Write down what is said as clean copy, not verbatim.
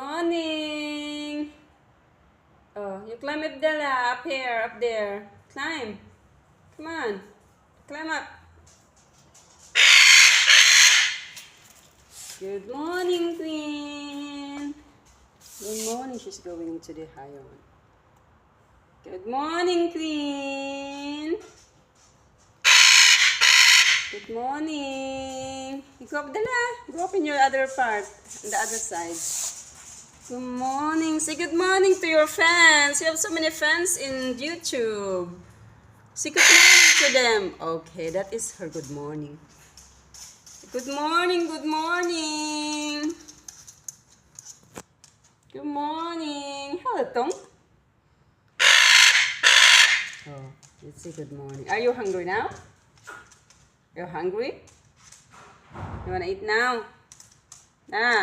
morning. Oh, you climb up there, up here, up there. Climb. Come on. Climb up. Good morning, Queen. Good morning. She's going to the high one. Good morning, Queen. Good morning. You go up there. Go up in your other part, on the other side. Good morning. Say good morning to your fans. You have so many fans in YouTube. Say good morning to them. Okay, that is her good morning. Good morning, good morning. Good morning. Hello, Tong. Oh, let's say good morning. Are you hungry now? You're hungry? You wanna eat now? Ah.